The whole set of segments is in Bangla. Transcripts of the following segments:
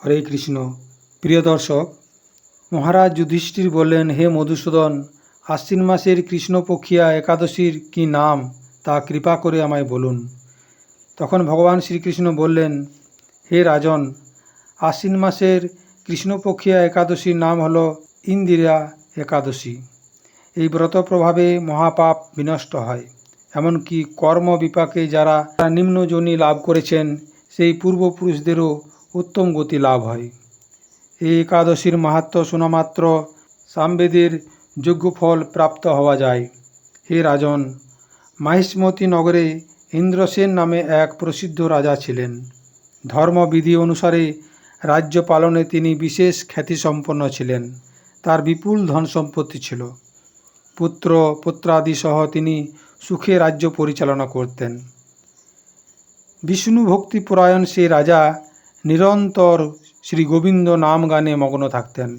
হরে কৃষ্ণ। প্রিয় দর্শক, মহারাজ যুধিষ্ঠির বললেন, হে মধুসূদন, আশ্বিন মাসের কৃষ্ণপক্ষিয়া একাদশীর কি নাম তা কৃপা করে আমায় বলুন। তখন ভগবান শ্রীকৃষ্ণ বললেন, হে রাজন, আশ্বিন মাসের কৃষ্ণপক্ষিয়া একাদশীর নাম হল ইন্দিরা একাদশী। এই ব্রত প্রভাবে মহাপাপ বিনষ্ট হয়, এমনকি কর্ম বিপাকে যারা নিম্ন যোনি লাভ করেছেন সেই পূর্বপুরুষদেরও উত্তম গতি লাভ হয়। এই একাদশীর মাহাত্ম্য শোনামাত্র সামবেদের যজ্ঞফল প্রাপ্ত হওয়া যায়। হে রাজন, মাহিষ্মতি নগরে ইন্দ্রসেন নামে এক প্রসিদ্ধ রাজা ছিলেন। ধর্মবিধি অনুসারে রাজ্য পালনে তিনি বিশেষ খ্যাতিসম্পন্ন ছিলেন। তার বিপুল ধন সম্পত্তি ছিল। পুত্র পুত্রাদি সহ তিনি সুখে রাজ্য পরিচালনা করতেন। বিষ্ণু ভক্তিপরায়ণ সে রাজা নিরন্তর শ্রী গোবিন্দ নাম গানে মগ্ন থাকতেন।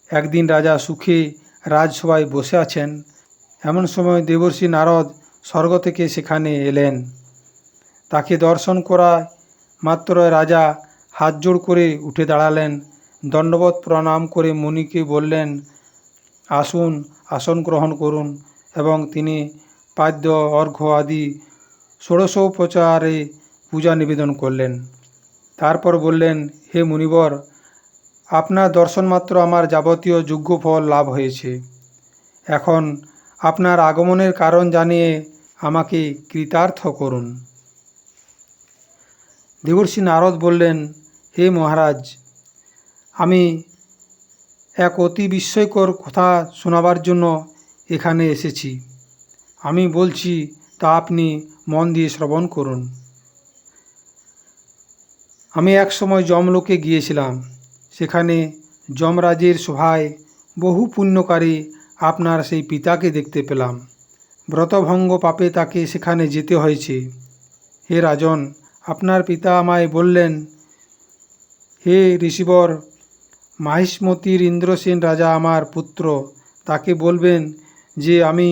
একদিন রাজা সুখে রাজসভায় বসে আছেন, এমন সময় দেবর্ষি নারদ স্বর্গ থেকে সেখানে এলেন। তাকে দর্শন করা মাত্র রাজা হাত জোড় করে উঠে দাঁড়ালেন। দণ্ডবত প্রণাম করে মুনিকে বললেন, আসুন, আসন গ্রহণ করুন, এবং তিনি পাদ্য অর্ঘ্য আদি ষোড়শোপচারে পূজা নিবেদন করলেন। তারপর বললেন, হে মুনিবর, আপনার দর্শন মাত্র আমার যাবতীয় যজ্ঞফল লাভ হয়েছে। এখন আপনার আগমনের কারণ জানিয়ে আমাকে কৃতার্থ করুন। দেবর্ষি নারদ বললেন, হে মহারাজ, আমি এক অতি বিস্ময়কর কথা শোনাবার জন্য এখানে এসেছি। আমি বলছি তা আপনি মন দিয়ে শ্রবণ করুন। আমি এক সময় যমলোকে গিয়েছিলাম। সেখানে যমরাজের সভায় বহু পুণ্যকারী আপনার সেই পিতাকে দেখতে পেলাম। ব্রতভঙ্গ পাপে তাকে সেখানে যেতে হয়েছে। হে রাজন, আপনার পিতা আমায় বললেন, হে ঋষিবর, মাহিষ্মতির ইন্দ্রসেন রাজা আমার পুত্র। তাকে বলবেন যে আমি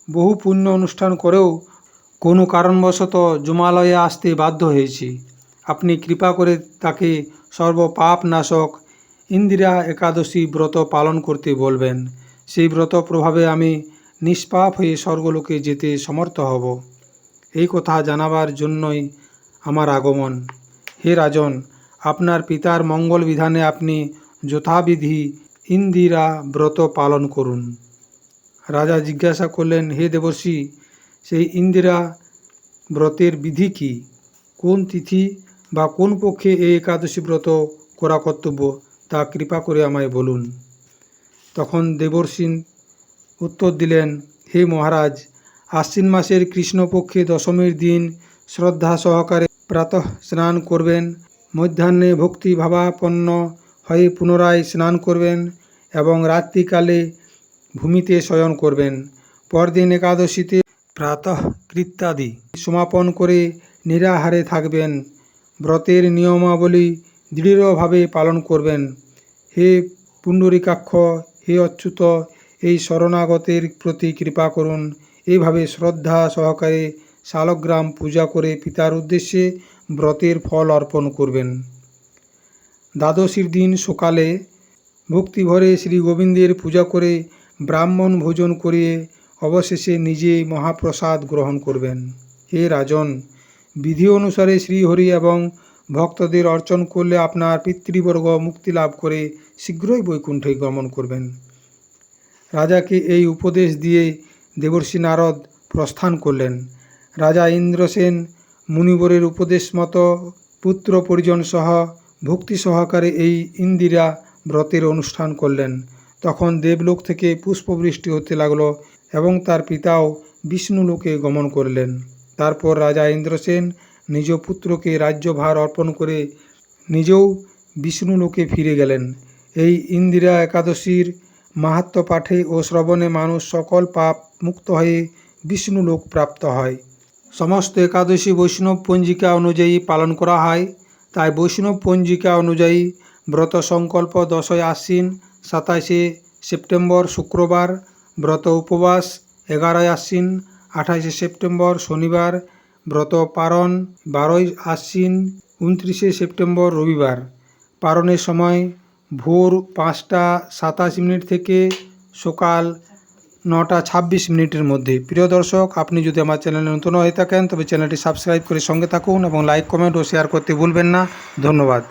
বহু পুণ্য অনুষ্ঠান করেও কোনো কারণবশত যমালয়ে আসতে বাধ্য হয়েছি। আপনি কৃপা করে তাকে সর্বপাপ নাশক ইন্দিরা একাদশী ব্রত পালন করতে বলবেন। সেই ব্রত প্রভাবে আমি নিষ্পাপ হয়ে স্বর্গলোকে যেতে সমর্থ হব। এই কথা জানাবার জন্যই আমার আগমন। হে রাজন, আপনার পিতার মঙ্গল বিধানে আপনি যথাবিধি ইন্দিরা ব্রত পালন করুন। রাজা জিজ্ঞাসা করলেন, হে দেবর্ষি, সেই ইন্দিরা ব্রতের বিধি কি? কোন তিথি বা কোন পক্ষে এই একাদশী ব্রত করা কর্তব্য তা কৃপা করে আমায় বলুন। তখন দেবর্ষি উত্তর দিলেন, হে মহারাজ, আশ্বিন মাসের কৃষ্ণপক্ষে দশমীর দিন শ্রদ্ধা সহকারে প্রাতঃ স্নান করবেন। মধ্যাহ্নে ভক্তি ভাবাপন্ন হয়ে পুনরায় স্নান করবেন এবং রাত্রিকালে ভূমিতে শয়ন করবেন। পরদিন একাদশীতে প্রাতঃ কৃত্যাদি সমাপন করে নিরাহারে থাকবেন। ব্রতের নিয়মাবলী দৃঢ়ভাবে পালন করবেন। হে পুণ্ডরীকাক্ষ, হে অচ্যুত, এই শরণাগতের প্রতি কৃপা করুন। এইভাবে শ্রদ্ধা সহকারে শালগ্রাম পূজা করে পিতার উদ্দেশ্যে ব্রতের ফল অর্পণ করবেন। দ্বাদশীর দিন সকালে ভক্তিভরে শ্রী গোবিন্দের পূজা করে ব্রাহ্মণ ভোজন করিয়ে অবশেষে নিজে মহাপ্রসাদ গ্রহণ করবেন। হে রাজন, বিধি অনুসারে শ্রীহরি এবং ভক্তদের অর্চন করলে আপনার পিতৃবর্গ মুক্তি লাভ করে শীঘ্রই বৈকুণ্ঠে গমন করবেন। রাজাকে এই উপদেশ দিয়ে দেবর্ষি নারদ প্রস্থান করলেন। রাজা ইন্দ্রসেন মুনিবরের উপদেশ মতো পুত্র পরিজন সহ ভক্তি সহকারে এই ইন্দিরা ব্রতের অনুষ্ঠান করলেন। তখন দেবলোক থেকে পুষ্পবৃষ্টি হতে লাগল এবং তার পিতাও বিষ্ণুলোকে গমন করলেন। তারপর রাজা ইন্দ্রসেন নিজ পুত্রকে রাজ্যভার অর্পণ করে নিজেও বিষ্ণুলোকে ফিরে গেলেন। এই ইন্দিরা একাদশীর মাহাত্ম্য পাঠে ও শ্রবণে মানুষ সকল পাপ মুক্ত হয়ে বিষ্ণুলোক প্রাপ্ত হয়। সমস্ত একাদশী বৈষ্ণব পঞ্জিকা অনুযায়ী পালন করা হয়। তাই বৈষ্ণব পঞ্জিকা অনুযায়ী ব্রত সংকল্প 10ই আশ্বিন 27শে সেপ্টেম্বর শুক্রবার, ব্রত উপবাস 11ই আশ্বিন 28শে সেপ্টেম্বর শনিবার, ব্রত পারণ 12ই আশ্বিন 29শে সেপ্টেম্বর রবিবার পালনের সময় ভোর 5:27 থেকে সকাল 9:26 মধ্যে। প্রিয় দর্শক, আপনি যদি আমার চ্যানেলে নতুন হয়ে থাকেন তবে চ্যানেলটি সাবস্ক্রাইব করে সঙ্গে থাকুন এবং লাইক, কমেন্ট ও শেয়ার করতে ভুলবেন না। ধন্যবাদ।